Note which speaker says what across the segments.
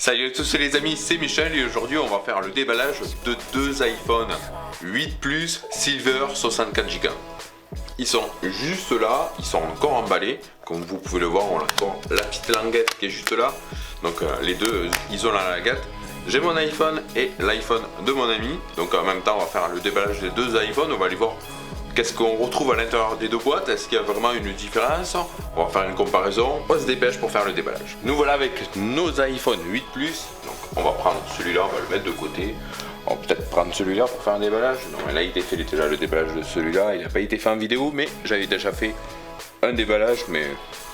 Speaker 1: Salut à tous les amis, c'est Michel et aujourd'hui on va faire le déballage de deux iPhone 8 Plus Silver 64 Go. Ils sont juste là, ils sont encore emballés, comme vous pouvez le voir, on a encore la petite languette qui est juste là. Donc les deux, ils ont la languette. J'ai mon iPhone et l'iPhone de mon ami, donc en même temps on va faire le déballage des deux iPhones, on va aller voir qu'est-ce qu'on retrouve à l'intérieur des deux boîtes, est-ce qu'il y a vraiment une différence? On va faire une comparaison, on se dépêche pour faire le déballage. Nous voilà avec nos iPhone 8 Plus, donc on va prendre celui-là, on va le mettre de côté. On va peut-être prendre celui-là pour faire un déballage. Non mais là il a été fait déjà le déballage de celui-là, il n'a pas été fait en vidéo, mais j'avais déjà fait un déballage mais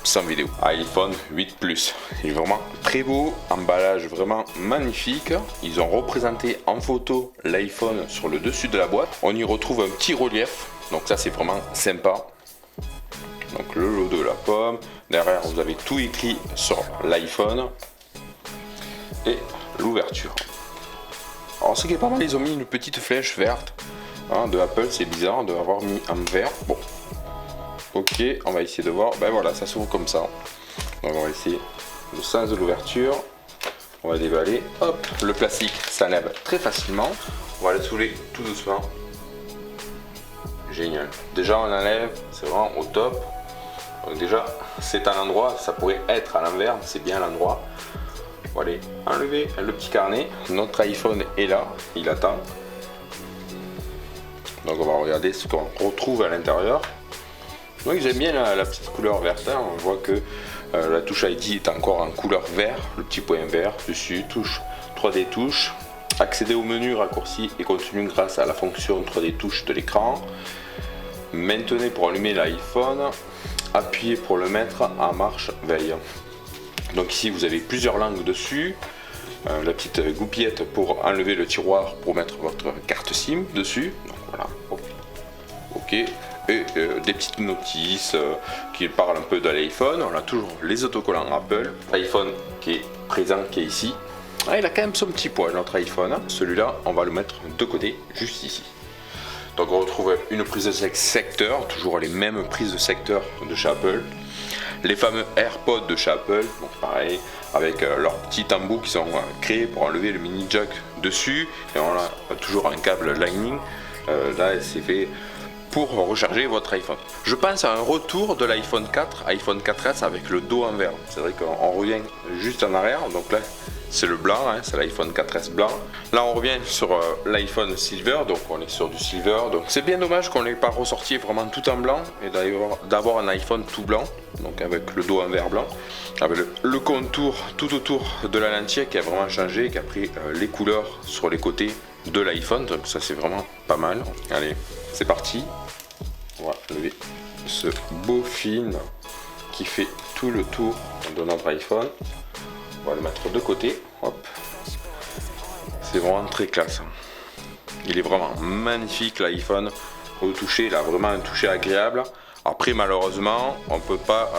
Speaker 1: sans vidéo. iPhone 8 Plus, il est vraiment très beau, emballage vraiment magnifique. Ils ont représenté en photo l'iPhone sur le dessus de la boîte. On y retrouve un petit relief, donc ça c'est vraiment sympa. Donc le lot de la pomme, derrière vous avez tout écrit sur l'iPhone et l'ouverture. Alors ce qui est pas mal, ils ont mis une petite flèche verte de Apple, c'est bizarre de l'avoir mis en vert. Bon, ok, on va essayer de voir. Ben voilà, ça s'ouvre comme ça. Donc on va essayer le sens de l'ouverture. On va déballer. Hop, le plastique s'enlève très facilement. On va le soulever tout doucement. Génial. Déjà on enlève, c'est vraiment au top. Donc déjà c'est à l'endroit, ça pourrait être à l'envers, mais c'est bien à l'endroit. On va aller enlever le petit carnet. Notre iPhone est là, il attend. Donc on va regarder ce qu'on retrouve à l'intérieur. Donc j'aime bien la petite couleur verte, hein. On voit que la touche ID est encore en couleur vert, le petit point vert dessus, touche 3D touche. Accéder au menu raccourci et continue grâce à la fonction 3D touche de l'écran. Maintenez pour allumer l'iPhone, appuyez pour le mettre en marche veille. Donc ici vous avez plusieurs langues dessus, la petite goupillette pour enlever le tiroir pour mettre votre carte SIM dessus. Donc voilà, ok. Et des petites notices qui parlent un peu de l'iPhone. On a toujours les autocollants Apple. L'iPhone qui est présent, qui est ici. Ah, il a quand même son petit poids notre iPhone. Celui-là, on va le mettre de côté, juste ici. Donc on retrouve une prise de secteur, toujours les mêmes prises de secteur de chez Apple. Les fameux AirPods de chez Apple, donc pareil, avec leurs petits embouts qui sont créés pour enlever le mini jack dessus. Et on a toujours un câble Lightning. Là, c'est fait pour recharger votre iPhone. Je pense à un retour de l'iPhone 4, iPhone 4S avec le dos en vert. C'est vrai qu'on revient juste en arrière, donc là c'est le blanc, hein, c'est l'iPhone 4S blanc. Là on revient sur l'iPhone Silver, donc on est sur du Silver. Donc c'est bien dommage qu'on n'ait pas ressorti vraiment tout en blanc et d'avoir un iPhone tout blanc, donc avec le dos en vert blanc, avec le contour tout autour de la lentille qui a vraiment changé, qui a pris les couleurs sur les côtés de l'iPhone, donc ça c'est vraiment pas mal. Allez, c'est parti. On va lever ce beau film qui fait tout le tour de notre iPhone. On va le mettre de côté. Hop. C'est vraiment très classe. Il est vraiment magnifique l'iPhone. Au toucher, il a vraiment un toucher agréable. Après malheureusement, on ne peut pas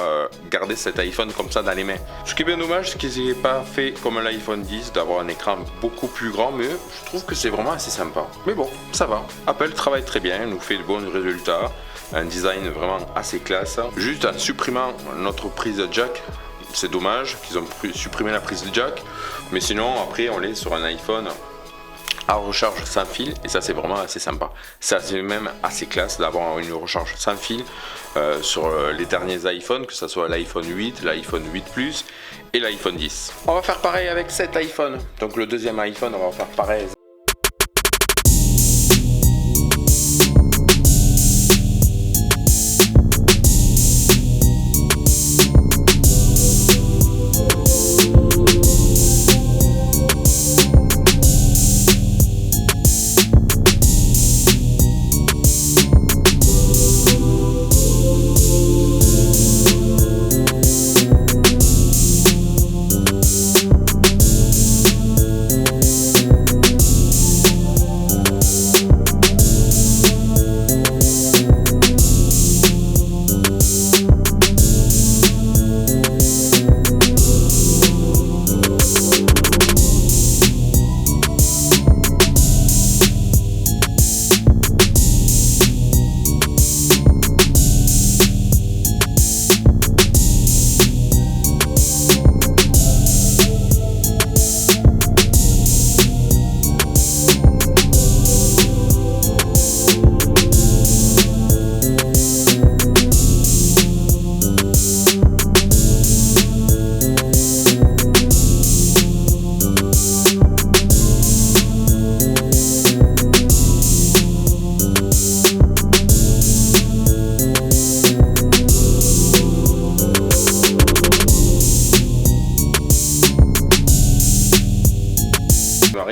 Speaker 1: garder cet iPhone comme ça dans les mains. Ce qui est bien dommage, c'est qu'ils n'aient pas fait comme l'iPhone 10, d'avoir un écran beaucoup plus grand, mais je trouve que c'est vraiment assez sympa. Mais bon, ça va. Apple travaille très bien, nous fait de bons résultats. Un design vraiment assez classe. Juste en supprimant notre prise jack, c'est dommage qu'ils ont supprimé la prise jack. Mais sinon, après, on est sur un iPhone à recharge sans fil et ça c'est vraiment assez sympa. Ça c'est même assez classe d'avoir une recharge sans fil sur les derniers iPhones, que ce soit l'iPhone 8, l'iPhone 8 Plus et l'iPhone 10. On va faire pareil avec cet iPhone. Donc le deuxième iPhone, on va faire pareil.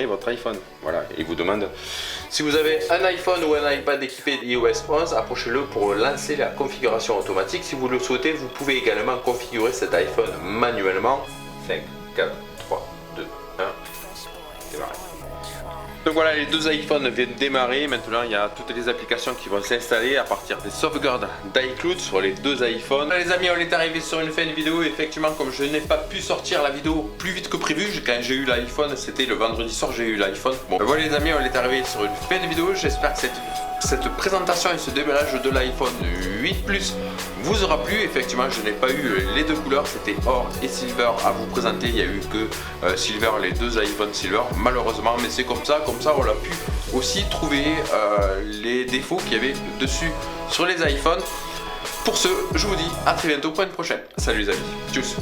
Speaker 1: démarrer votre iPhone. Voilà, il vous demande si vous avez un iPhone ou un iPad équipé d'iOS 11, approchez-le pour lancer la configuration automatique. Si vous le souhaitez, vous pouvez également configurer cet iPhone manuellement. 5, 4, 3, 2, 1, démarrer. Donc voilà, les deux iPhones viennent démarrer. Maintenant, il y a toutes les applications qui vont s'installer à partir des sauvegardes d'iCloud sur les deux iPhones. Voilà, les amis, on est arrivé sur une fin de vidéo. Effectivement, comme je n'ai pas pu sortir la vidéo plus vite que prévu, quand j'ai eu l'iPhone, c'était le vendredi soir, j'ai eu l'iPhone. Bon, voilà les amis, on est arrivé sur une fin de vidéo. J'espère que cette présentation et ce démarrage de l'iPhone 8 Plus vous aura plu. Effectivement, je n'ai pas eu les deux couleurs, c'était or et silver à vous présenter. Il n'y a eu que silver, les deux iPhone silver, malheureusement, mais c'est comme ça on a pu aussi trouver les défauts qu'il y avait dessus sur les iPhones. Pour ce, je vous dis à très bientôt pour une prochaine. Salut les amis, tchuss.